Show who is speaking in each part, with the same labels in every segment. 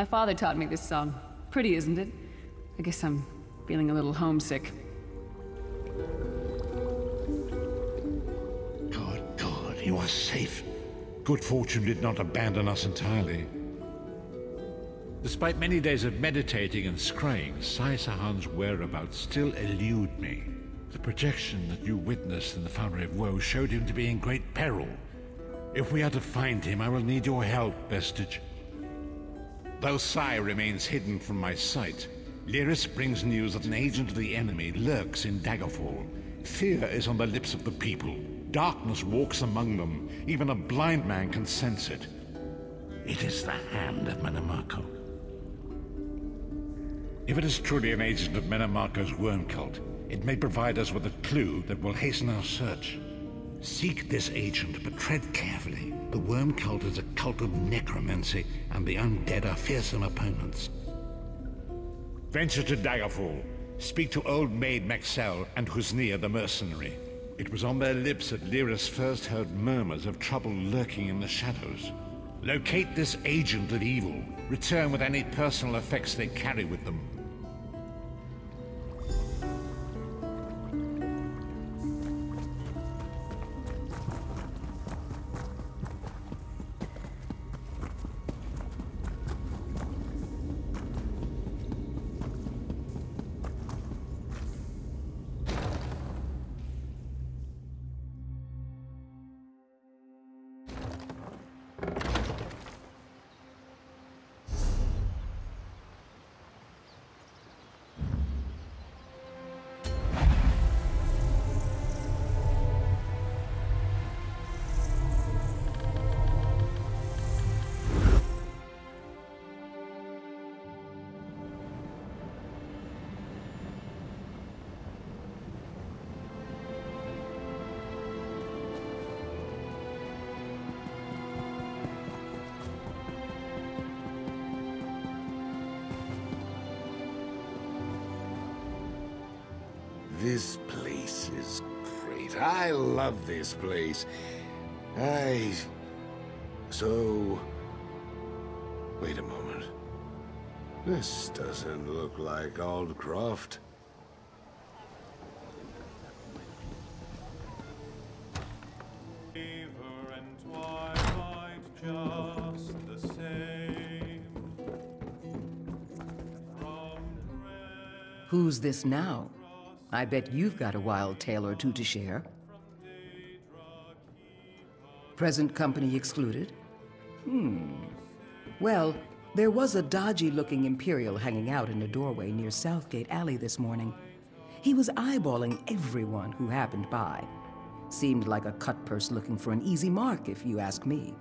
Speaker 1: My father taught me this song. Pretty, isn't it? I guess I'm feeling a little homesick.
Speaker 2: Good, you are safe. Good fortune did not abandon us entirely. Despite many days of meditating and scrying, Sai Sahan's whereabouts still elude me. The projection that you witnessed in the Foundry of Woe showed him to be in great peril. If we are to find him, I will need your help, Vestige. Though Sai remains hidden from my sight, Lyris brings news that an agent of the enemy lurks in Daggerfall. Fear is on the lips of the people. Darkness walks among them. Even a blind man can sense it. It is the hand of Menamarco. If it is truly an agent of Menamarco's worm cult, it may provide us with a clue that will hasten our search. Seek this agent, but tread carefully. The worm cult is a cult of necromancy, and the undead are fearsome opponents. Venture to Daggerfall. Speak to Old Maid Maxell and Husnia the mercenary. It was on their lips that Lyris first heard murmurs of trouble lurking in the shadows. Locate this agent of evil. Return with any personal effects they carry with them.
Speaker 3: This place is great. I love this place. So... Wait a moment. This doesn't look like Aldcroft.
Speaker 4: And twilight just the same.
Speaker 5: Who's this now? I bet you've got a wild tale or two to share. Present company excluded? Well, there was a dodgy-looking Imperial hanging out in a doorway near Southgate Alley this morning. He was eyeballing everyone who happened by. Seemed like a cut-purse looking for an easy mark, if you ask me.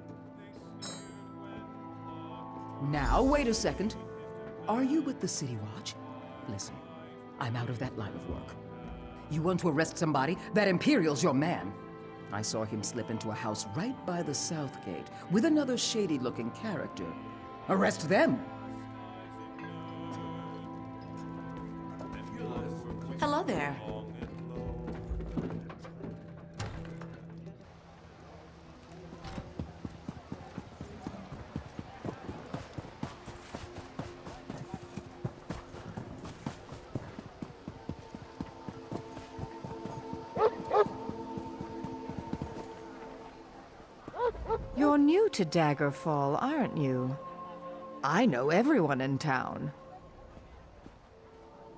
Speaker 5: Now, wait a second. Are you with the City Watch? Listen, I'm out of that line of work. You want to arrest somebody? That Imperial's your man. I saw him slip into a house right by the South Gate with another shady-looking character. Arrest them!
Speaker 6: Hello there. You're new to Daggerfall, aren't you? I know everyone in town.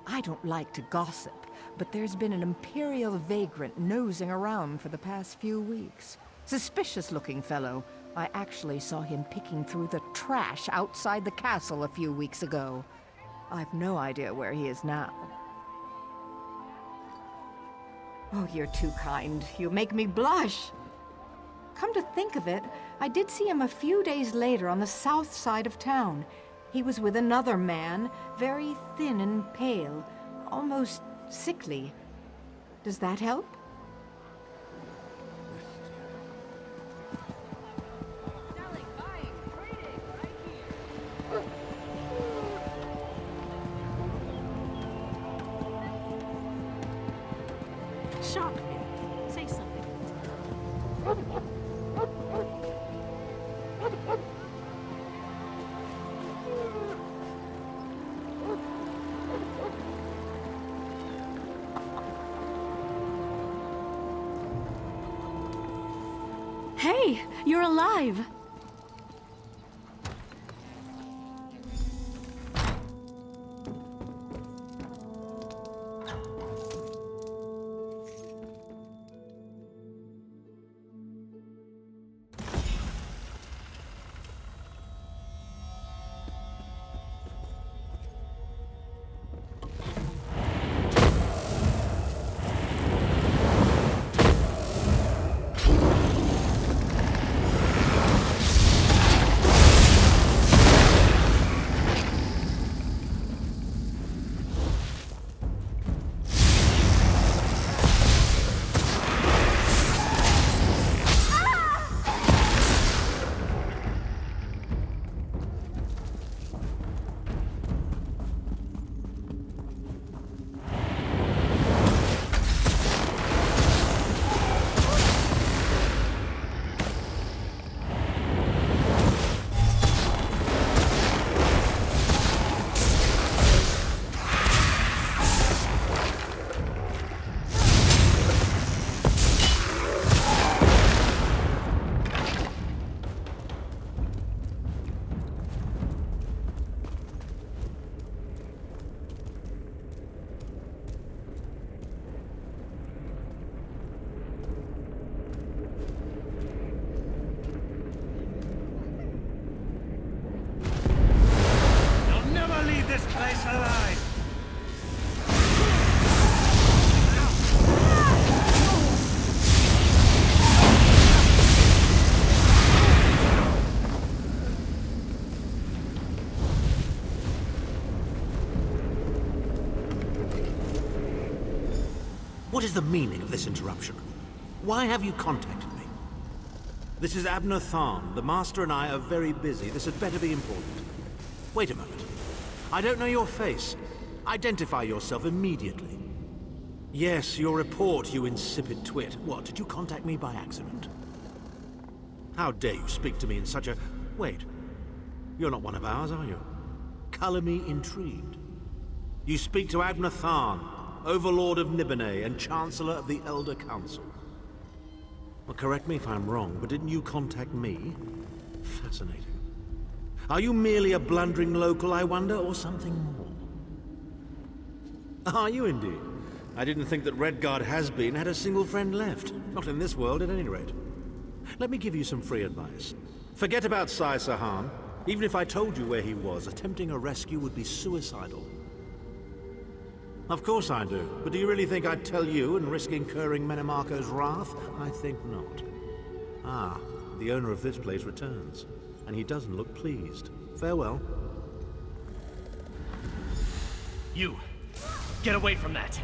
Speaker 6: I don't like to gossip, but there's been an Imperial vagrant nosing around for the past few weeks. Suspicious-looking fellow. I actually saw him picking through the trash outside the castle a few weeks ago. I've no idea where he is now. Oh, you're too kind. You make me blush. Come to think of it, I did see him a few days later on the south side of town. He was with another man, very thin and pale, almost sickly. Does that help?
Speaker 1: Selling, buying, trading, right here.
Speaker 6: Shock me. Say something.
Speaker 7: Hey, you're alive!
Speaker 8: What is the meaning of this interruption? Why have you contacted me? This is Abner Tharn. The Master and I are very busy. This had better be important. Wait a moment. I don't know your face. Identify yourself immediately. Yes, your report, you insipid twit. What, did you contact me by accident? How dare you speak to me in such a... Wait. You're not one of ours, are you? Color me intrigued. You speak to Abner Tharn, Overlord of Nibene and Chancellor of the Elder Council. Well, correct me if I'm wrong, but didn't you contact me? Fascinating. Are you merely a blundering local, I wonder, or something more? Are you indeed? I didn't think that Redguard has-been had a single friend left. Not in this world, at any rate. Let me give you some free advice. Forget about Sai Sahan. Even if I told you where he was, attempting a rescue would be suicidal. Of course I do. But do you really think I'd tell you and risk incurring Menemarco's wrath? I think not. Ah, the owner of this place returns. And he doesn't look pleased. Farewell.
Speaker 9: You! Get away from that!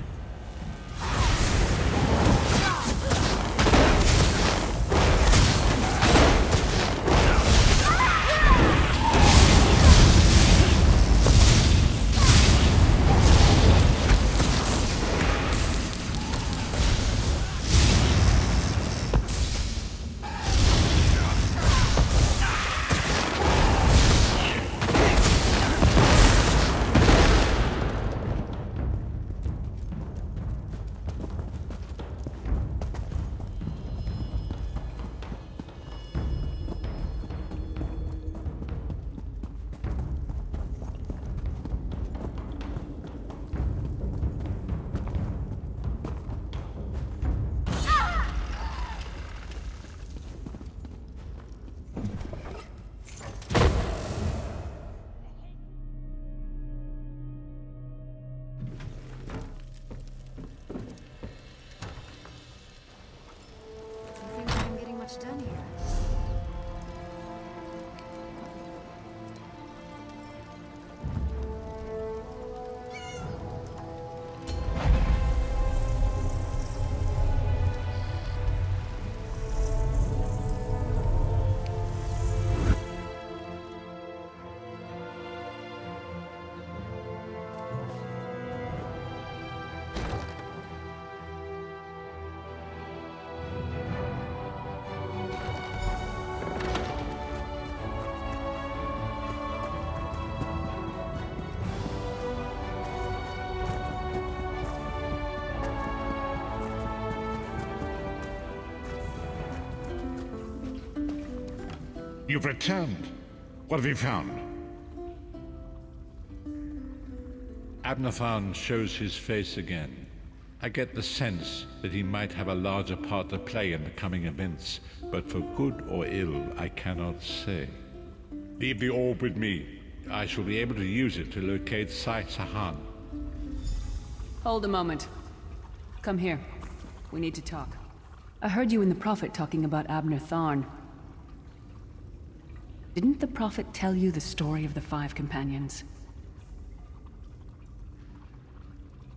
Speaker 6: Done here.
Speaker 2: You've returned. What have you found? Abnathan shows his face again. I get the sense that he might have a larger part to play in the coming events, but for good or ill, I cannot say. Leave the orb with me. I shall be able to use it to locate Sai Sahan.
Speaker 1: Hold a moment. Come here. We need to talk. I heard you and the Prophet talking about Abnathan. Didn't the Prophet tell you the story of the 5 companions?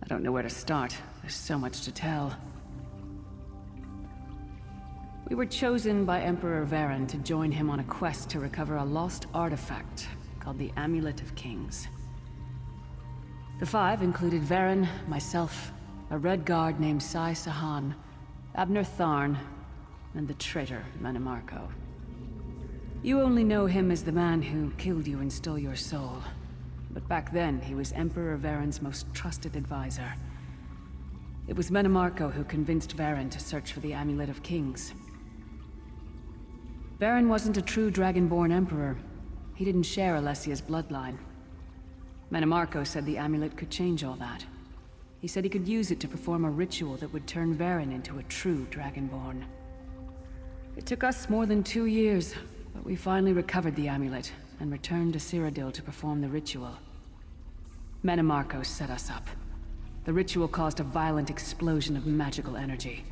Speaker 1: I don't know where to start. There's so much to tell. We were chosen by Emperor Varen to join him on a quest to recover a lost artifact called the Amulet of Kings. The 5 included Varen, myself, a Red Guard named Sai Sahan, Abnathan, and the traitor Manimarco. You only know him as the man who killed you and stole your soul. But back then, he was Emperor Varen's most trusted advisor. It was Manimarco who convinced Varen to search for the Amulet of Kings. Varen wasn't a true Dragonborn Emperor. He didn't share Alessia's bloodline. Manimarco said the amulet could change all that. He said he could use it to perform a ritual that would turn Varen into a true Dragonborn. It took us more than 2 years, but we finally recovered the amulet and returned to Cyrodiil to perform the ritual. Manimarco set us up. The ritual caused a violent explosion of magical energy.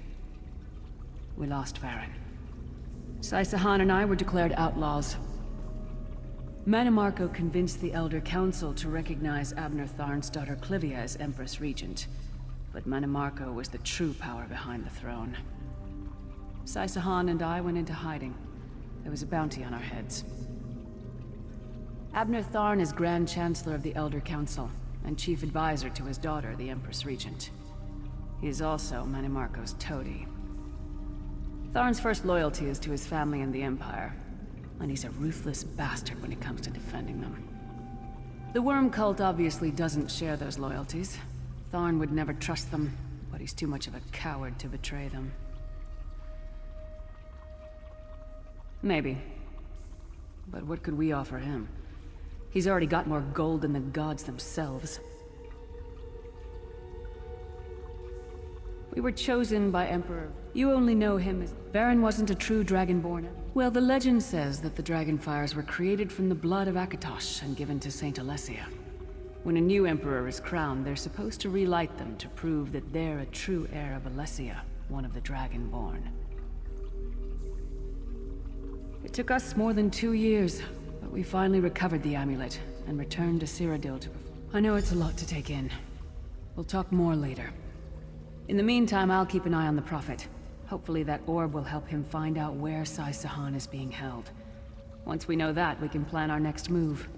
Speaker 1: We lost Varen. Sai Sahan and I were declared outlaws. Manimarco convinced the Elder Council to recognize Abnatharn's daughter Clivia as Empress Regent, but Manimarco was the true power behind the throne. Sai Sahan and I went into hiding. There was a bounty on our heads. Abnatharn is Grand Chancellor of the Elder Council, and Chief Advisor to his daughter, the Empress Regent. He is also Manimarco's toady. Tharn's first loyalty is to his family and the Empire, and he's a ruthless bastard when it comes to defending them. The Worm Cult obviously doesn't share those loyalties. Tharn would never trust them, but he's too much of a coward to betray them. Maybe. But what could we offer him? He's already got more gold than the gods themselves. We were chosen by Emperor. You only know him as... Varen wasn't a true Dragonborn. Well, the legend says that the Dragonfires were created from the blood of Akatosh and given to Saint Alessia. When a new Emperor is crowned, they're supposed to relight them to prove that they're a true heir of Alessia, one of the Dragonborn. It took us more than 2 years, but we finally recovered the amulet and returned to Cyrodiil to... I know it's a lot to take in. We'll talk more later. In the meantime, I'll keep an eye on the Prophet. Hopefully that orb will help him find out where Sai Sahan is being held. Once we know that, we can plan our next move.